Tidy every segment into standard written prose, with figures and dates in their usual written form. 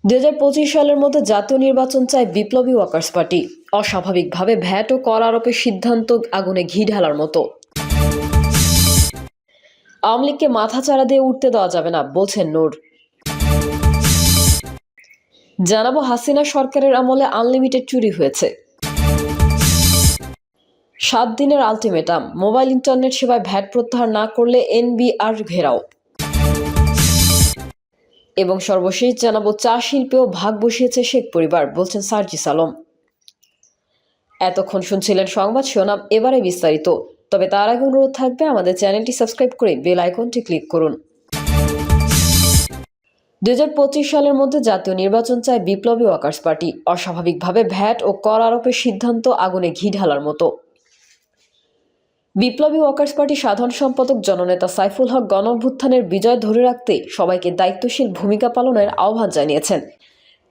২০২৫ সালের মধ্যে জাতীয় নির্বাচন চায় বিপ্লবী ওয়ার্কার্স পার্টি। অস্বাভাবিকভাবে ভ্যাট ও কর আরোপের সিদ্ধান্ত আগুনে ঘি ঢালার মতো। আওয়ামী লীগকে মাথাচাড়া দিয়ে উঠতে দেওয়া যাবে না, বলছেন নূর। জানাবো হাসিনা সরকারের আমলে আনলিমিটেড চুরি হয়েছে। 7 দিনের আলটিমেটাম, মোবাইল ইন্টারনেট সেবায় ভ্যাট প্রত্যাহার না করলে এনবিআর ঘেরাও। এবং সর্বশেষ জানাবো চা শিল্পেও ভাগ বসিয়েছে শেখ পরিবার, বলছেন সার্জিস আলম। এতক্ষণ শুনছিলেন সংবাদ শিরোনাম, এবারে বিস্তারিত। তবে তার আগে অনুরোধ থাকবে আমাদের চ্যানেলটি সাবস্ক্রাইব করে বেল আইকনটি ক্লিক করুন। ২০২৫ সালের মধ্যে জাতীয় নির্বাচন চায় বিপ্লবী ওয়ার্কার্স পার্টি। অস্বাভাবিকভাবে ভ্যাট ও কর আরোপের সিদ্ধান্ত আগুনে ঘি ঢালার মতো। বিপ্লবী ওয়ার্কার্স পার্টি সাধারণ সম্পাদক জননেতা সাইফুল হক গণঅভ্যুত্থানের বিজয় ধরে রাখতে সবাইকে দায়িত্বশীল ভূমিকা পালনের আহ্বান জানিয়েছেন।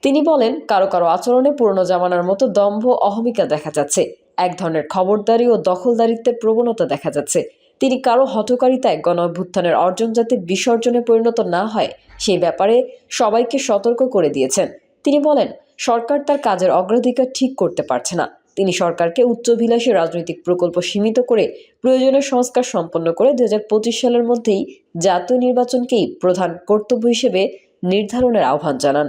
তিনি বলেন, কারো কারো আচরণে পুরনো জামানার মতো দম্ভ অহমিকা দেখা যাচ্ছে, এক ধরনের খবরদারি ও দখলদারিত্বের প্রবণতা দেখা যাচ্ছে। তিনি কারো হঠকারিতায় গণঅভ্যুত্থানের অর্জন যাতে বিসর্জনে পরিণত না হয় সেই ব্যাপারে সবাইকে সতর্ক করে দিয়েছেন। তিনি বলেন, সরকার তার কাজের অগ্রাধিকার ঠিক করতে পারছে না। তিনি সরকারকে উচ্চাভিলাষী রাজনৈতিক প্রকল্প সীমিত করে প্রয়োজনীয় সংস্কার সম্পন্ন করে ২০২৫ সালের মধ্যেই জাতীয় নির্বাচনকেই প্রধান কর্তব্য হিসেবে নির্ধারণের আহ্বান জানান।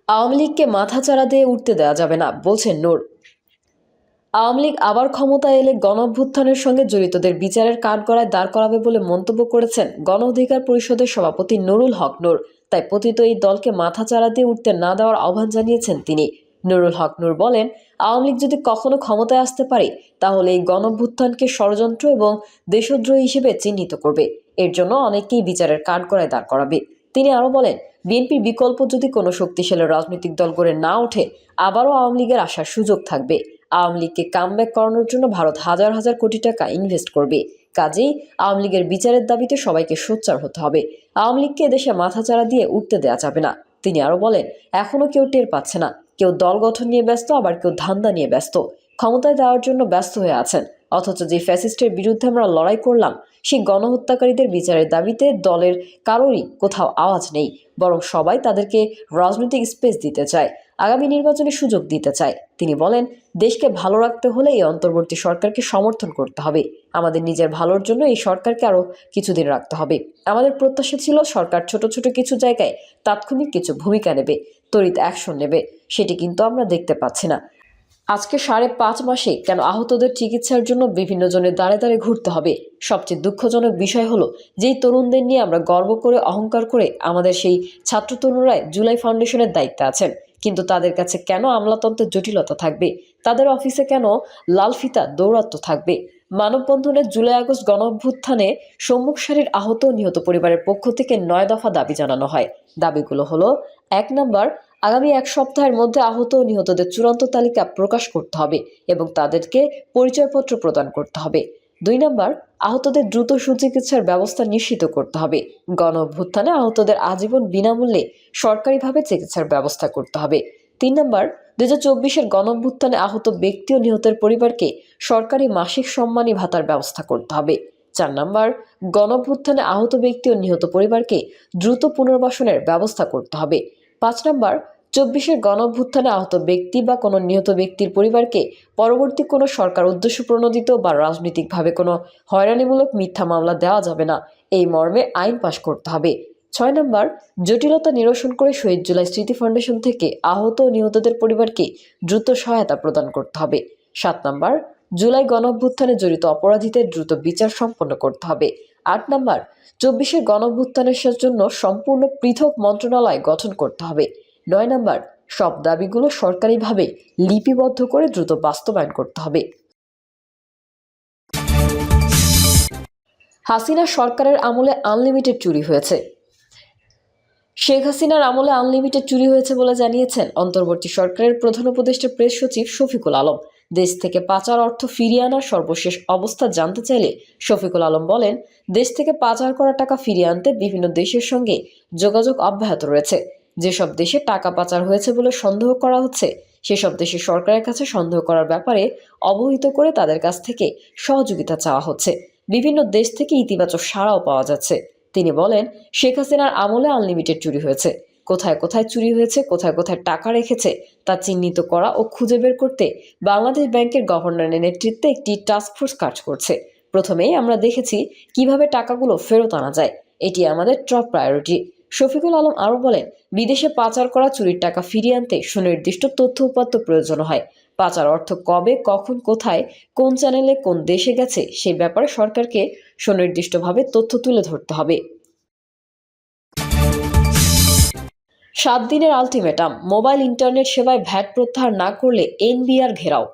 আওয়ামী লীগকে মাথাচাড়া দিয়ে উঠতে দেওয়া যাবে না, বলছেন নূর। আওয়ামী লীগ আবার ক্ষমতায় এলে গণঅভ্যুত্থানের সঙ্গে জড়িতদের বিচারের কাঠগড়ায় দাঁড় করাবে বলে মন্তব্য করেছেন গণ অধিকার পরিষদের সভাপতি নুরুল হক নূর। তাই পতিত এই দলকে মাথাচাড়া দিয়ে উঠতে না দেওয়ার আহ্বান জানিয়েছেন তিনি। নুরুল হক নূর বলেন, আওয়ামী লীগ যদি কখনো ক্ষমতায় আসতে পারে তাহলে এই গণঅভ্যুত্থানকে ষড়যন্ত্র এবং দেশদ্রোহী হিসেবে চিহ্নিত করবে। এর জন্য অনেকেই বিচারের কাঠগড়ায় দাঁড় করাবে। তিনি আরও বলেন, বিএনপির বিকল্প যদি কোনো শক্তিশালী রাজনৈতিক দল গড়ে না ওঠে, আবারও আওয়ামী লীগের আসার সুযোগ থাকবে। আওয়ামী লীগকে কামব্যাক করানোর জন্য ভারত হাজার হাজার কোটি টাকা ইনভেস্ট করবে। কাজেই আওয়ামী লীগের বিচারের দাবিতে সবাইকে সোচ্চার হতে হবে। আওয়ামী লীগকে এদেশে মাথাচাড়া দিয়ে উঠতে দেওয়া যাবে না। তিনি আরও বলেন, এখনো কেউ টের পাচ্ছে না, কেউ দল গঠন নিয়ে ব্যস্ত, আবার কেউ ধান্দা নিয়ে ব্যস্ত, ক্ষমতায় দেওয়ার জন্য ব্যস্ত হয়ে আছেন। অথচ যে ফ্যাসিস্টের বিরুদ্ধে আমরা লড়াই করলাম সেই গণহত্যাকারীদের বিচারের দাবিতে দলের কারোরই কোথাও আওয়াজ নেই, বরং সবাই তাদেরকে রাজনৈতিক স্পেস দিতে চায়, আগামী নির্বাচনে সুযোগ দিতে চায়। তিনি বলেন, দেশকে ভালো রাখতে হলে এই অন্তর্বর্তী সরকারকে সমর্থন করতে হবে। আমাদের নিজের ভালোর জন্য এই সরকারকে আরও কিছুদিন রাখতে হবে। আমাদের প্রত্যাশা ছিল সরকার ছোট ছোট কিছু জায়গায় তাৎক্ষণিক কিছু ভূমিকা নেবে, তড়িৎ অ্যাকশন নেবে, সেটি কিন্তু আমরা দেখতে পাচ্ছি না। আজকে 5.5 মাসে কেন আহতদের চিকিৎসার জন্য বিভিন্ন জনের দাঁড়ে দাঁড়ে ঘুরতে হবে? সবচেয়ে দুঃখজনক বিষয় হলো, যেই তরুণদের নিয়ে আমরা গর্ব করে অহংকার করে আমাদের সেই ছাত্র তরুণরাই জুলাই ফাউন্ডেশনের দায়িত্বে আছেন, কিন্তু তাদের কাছে কেন আমলাতন্ত্রের জটিলতা থাকবে? তাদের অফিসে কেন লাল ফিতা দৌরাত্ম্য থাকবে? মানববন্ধনের জুলাই আগস্ট গণঅভ্যুত্থানে সম্মুখ সারির আহত ও নিহত পরিবারের পক্ষ থেকে 9 দফা দাবি জানানো হয়। দাবিগুলো হলো, 1 নম্বর, আগামী 1 সপ্তাহের মধ্যে আহত ও নিহতদের চূড়ান্ত তালিকা প্রকাশ করতে হবে এবং তাদেরকে পরিচয়পত্র প্রদান করতে হবে। 2 নম্বর, আহতদের দ্রুত সুচিকিৎসার ব্যবস্থা নিশ্চিত করতে হবে। গণঅভ্যুত্থানে আহতদের আজীবন বিনামূল্যে সরকারিভাবে চিকিৎসার ব্যবস্থা করতে হবে। 3 নম্বর, 2024-এর গণঅভ্যুত্থানে আহত ব্যক্তি ও নিহতের পরিবারকে সরকারি মাসিক সম্মানী ভাতার ব্যবস্থা করতে হবে। 4 নম্বর, গণঅভ্যুত্থানে আহত ব্যক্তি ও নিহত পরিবারকে দ্রুত পুনর্বাসনের ব্যবস্থা করতে হবে। 5 নম্বর, 24-এর গণঅভ্যুত্থানে আহত ব্যক্তি বা কোনো নিহত ব্যক্তির পরিবারকে পরবর্তী কোনো সরকার উদ্দেশ্যপ্রণোদিত বা রাজনৈতিকভাবে কোনো হয়রানিমূলক মিথ্যা মামলা দেওয়া যাবে না, এই মর্মে আইন পাশ করতে হবে। 6 নম্বর, জটিলতা নিরসন করে শহীদ জুলাই স্মৃতি ফাউন্ডেশন থেকে আহত ও নিহতদের পরিবারকে দ্রুত সহায়তা প্রদান করতে হবে। 7 নম্বর, জুলাই গণঅভ্যুত্থানে জড়িত অপরাধীদের দ্রুত বিচার সম্পন্ন করতে হবে। 8 নম্বর, 24-এর গণঅভ্যুত্থানের জন্য সম্পূর্ণ পৃথক মন্ত্রণালয় গঠন করতে হবে। 9 নম্বর, সব দাবিগুলো সরকারিভাবে লিপিবদ্ধ করে দ্রুত বাস্তবায়ন করতে হবে। হাসিনা সরকারের আমলে আনলিমিটেড চুরি হয়েছে। শেখ হাসিনার আমলে আনলিমিটেড চুরি হয়েছে বলে জানিয়েছেন অন্তর্বর্তী সরকারের প্রধান উপদেষ্টা প্রেস সচিব শফিকুল আলম। দেশ থেকে পাচার অর্থ ফিরিয়ে আনার সর্বশেষ অবস্থা জানতে চাইলে শফিকুল আলম বলেন, দেশ থেকে পাচার করা টাকা ফিরিয়ে আনতে বিভিন্ন দেশের সঙ্গে যোগাযোগ অব্যাহত রয়েছে। যেসব দেশে টাকা পাচার হয়েছে বলে সন্দেহ করা হচ্ছে, সেসব দেশের সরকারের কাছে সন্দেহ করার ব্যাপারে অবহিত করে তাদের কাছ থেকে সহযোগিতা চাওয়া হচ্ছে। বিভিন্ন দেশ থেকে ইতিবাচক সাড়াও পাওয়া যাচ্ছে। তিনি বলেন, শেখ হাসিনার আমলে আনলিমিটেড চুরি হয়েছে। কোথায় কোথায় চুরি হয়েছে, কোথায় কোথায় টাকা রেখেছে তা চিহ্নিত করা ও খুঁজে বের করতে বাংলাদেশ ব্যাংকের গভর্নরের নেতৃত্বে একটি টাস্কফোর্স কাজ করছে। প্রথমেই আমরা দেখেছি কিভাবে টাকাগুলো ফেরত আনা যায়। এটি আমাদের টপ প্রায়োরিটি। শফিকুল আলম আরও বলেন, বিদেশে পাচার করা চুরির টাকা ফিরিয়ে আনতে সুনির্দিষ্ট তথ্য উপাত্ত প্রয়োজন হয়। পাচার অর্থ কবে, কখন, কোথায়, কোন চ্যানেলে, কোন দেশে গেছে সে ব্যাপারে সরকারকে সুনির্দিষ্টভাবে তথ্য তুলে ধরতে হবে। 7 দিনের আলটিমেটাম, মোবাইল ইন্টারনেট সেবায় ভ্যাট প্রত্যাহার না করলে এনবিআর ঘেরাও।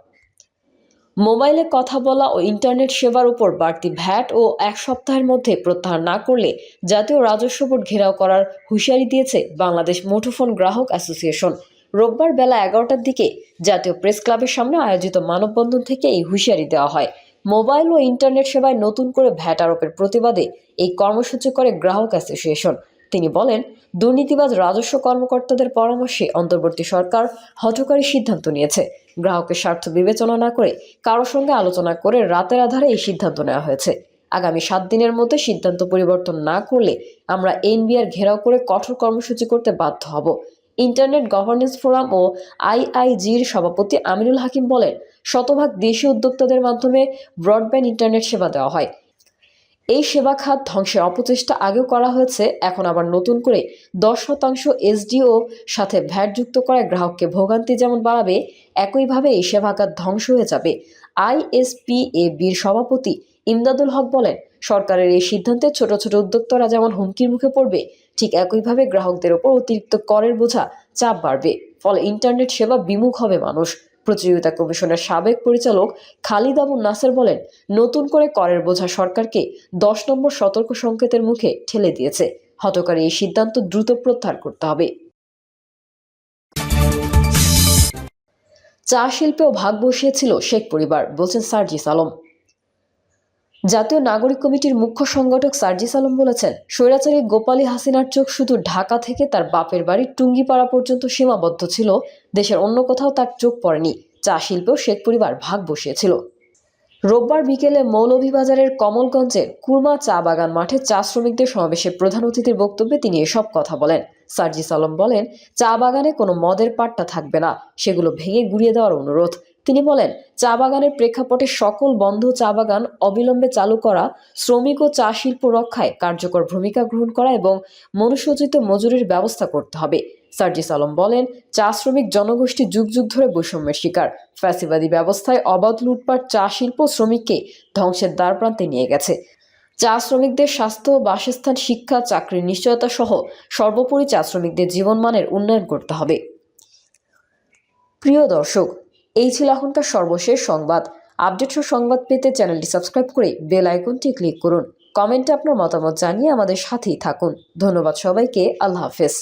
মোবাইলে কথা বলা ও ইন্টারনেট সেবার উপর বাড়তি ভ্যাট ও 1 সপ্তাহের মধ্যে প্রত্যাহার না করলে জাতীয় রাজস্ব বোর্ড ঘেরাও করার হুঁশিয়ারি দিয়েছে বাংলাদেশ মুঠোফোন গ্রাহক অ্যাসোসিয়েশন। রোববার বেলা 11টার দিকে জাতীয় প্রেস ক্লাবের সামনে আয়োজিত মানববন্ধন থেকে এই হুঁশিয়ারি দেওয়া হয়। মোবাইল ও ইন্টারনেট সেবায় নতুন করে ভ্যাট আরোপের প্রতিবাদে এই কর্মসূচি করে গ্রাহক অ্যাসোসিয়েশন। তিনি বলেন, দুর্নীতিবাজ রাজস্ব কর্মকর্তাদের পরামর্শে অন্তর্বর্তী সরকার হঠকারী সিদ্ধান্ত নিয়েছে। গ্রাহকের স্বার্থ বিবেচনা না করে কারোর সঙ্গে আলোচনা করে রাতের আধারে এই সিদ্ধান্ত নেওয়া হয়েছে। আগামী 7 দিনের মধ্যে সিদ্ধান্ত পরিবর্তন না করলে আমরা এনবিআর ঘেরাও করে কঠোর কর্মসূচি করতে বাধ্য হব। ইন্টারনেট গভর্নেন্স ফোরাম ও আইআইজির সভাপতি আমিনুল হাকিম বলেন, শতভাগ দেশি উদ্যোক্তাদের মাধ্যমে ব্রডব্যান্ড ইন্টারনেট সেবা দেওয়া হয়। এই সেবা খাত ধ্বংসের অপচেষ্টা আগেও করা হয়েছে, এখন আবার নতুন করে 10% এসডিও সাথে ভ্যাট যুক্ত করায় গ্রাহককে ভোগান্তি যেমন বাড়াবে, একইভাবে এই সেবা খাত ধ্বংস হয়ে যাবে। আইএসপিএবির সভাপতি ইমদাদুল হক বলেন, সরকারের এই সিদ্ধান্তে ছোট ছোট উদ্যোক্তারা যেমন হুমকির মুখে পড়বে, ঠিক একইভাবে গ্রাহকদের ওপর অতিরিক্ত করের বোঝা চাপ বাড়বে। ফলে ইন্টারনেট সেবা বিমুখ হবে মানুষ। প্রতিযোগিতা কমিশনের সাবেক পরিচালক খালিদ আবু নাসের বলেন, নতুন করে করের বোঝা সরকারকে 10 নম্বর সতর্ক সংকেতের মুখে ঠেলে দিয়েছে। হঠকারী এই সিদ্ধান্ত দ্রুত প্রত্যাহার করতে হবে। চা শিল্পেও ভাগ বসিয়েছিল শেখ পরিবার, বলছেন সার্জিস আলম। জাতীয় নাগরিক কমিটির মুখ্য সংগঠক সার্জিস আলম বলেছেন, স্বৈরাচারী গোপালী হাসিনার চোখ শুধু ঢাকা থেকে তার বাপের বাড়ি টুঙ্গিপাড়া পর্যন্ত সীমাবদ্ধ ছিল, দেশের অন্য কোথাও তার চোখ পড়েনি। চা শিল্পেও শেখ পরিবার ভাগ বসিয়েছিল। রোববার বিকেলে মৌলভীবাজারের কমলগঞ্জের কুরমা চা বাগান মাঠে চা শ্রমিকদের সমাবেশে প্রধান অতিথির বক্তব্যে তিনি এসব কথা বলেন। সার্জিস আলম বলেন, চা বাগানে কোনো মদের পাট্টা থাকবে না, সেগুলো ভেঙে গুঁড়িয়ে দেওয়ার অনুরোধ। তিনি বলেন, চা বাগানের প্রেক্ষাপটে সকল বন্ধ চা বাগান অবিলম্বে চালু করা, শ্রমিক ও চা শিল্প রক্ষায় কার্যকর ভূমিকা গ্রহণ করা এবং মনুষ্যোচিত মজুরির ব্যবস্থা করতে হবে। সার্জিস আলম বলেন, চা শ্রমিক জনগোষ্ঠী যুগ যুগ ধরে বৈষম্যের শিকার। ফ্যাসিবাদী ব্যবস্থায় অবাধ লুটপাট চা শিল্প শ্রমিককে ধ্বংসের দ্বারপ্রান্তে নিয়ে গেছে। চা শ্রমিকদের স্বাস্থ্য, বাসস্থান, শিক্ষা, চাকরির নিশ্চয়তা সহ সর্বোপরি চা শ্রমিকদের জীবনমানের উন্নয়ন করতে হবে। প্রিয় দর্শক, এই ছিল এখনকার সর্বশেষ সংবাদ। আপডেট ও সংবাদ পেতে চ্যানেলটি সাবস্ক্রাইব করে বেল আইকনটি ক্লিক করুন। কমেন্টে আপনার মতামত জানিয়ে আমাদের সাথেই থাকুন। ধন্যবাদ সবাইকে। আল্লাহ হাফেজ।